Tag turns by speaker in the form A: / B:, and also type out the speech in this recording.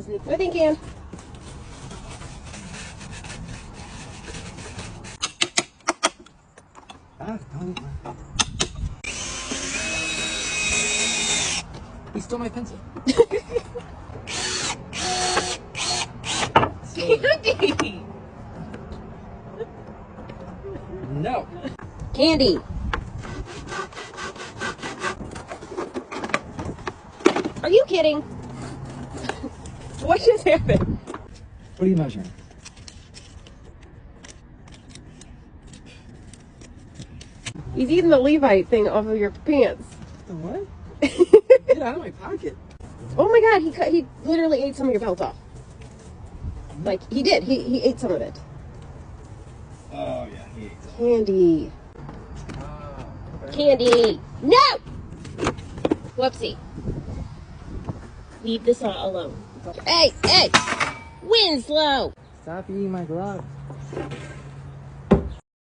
A: sneak. I think can.
B: He stole my pencil.
A: Candy!
B: No.
A: Candy! Are you kidding? What just happened?
B: What are you measuring?
A: He's eating the Levite thing off of your pants.
B: The what? Get out of my pocket.
A: Oh my god, he literally ate some of your belt off. Like, he did. He ate some of it.
B: Oh, yeah, he ate it.
A: Candy. Candy! No! Whoopsie. Leave the saw alone. Hey, hey! Winslow!
B: Stop eating my glove.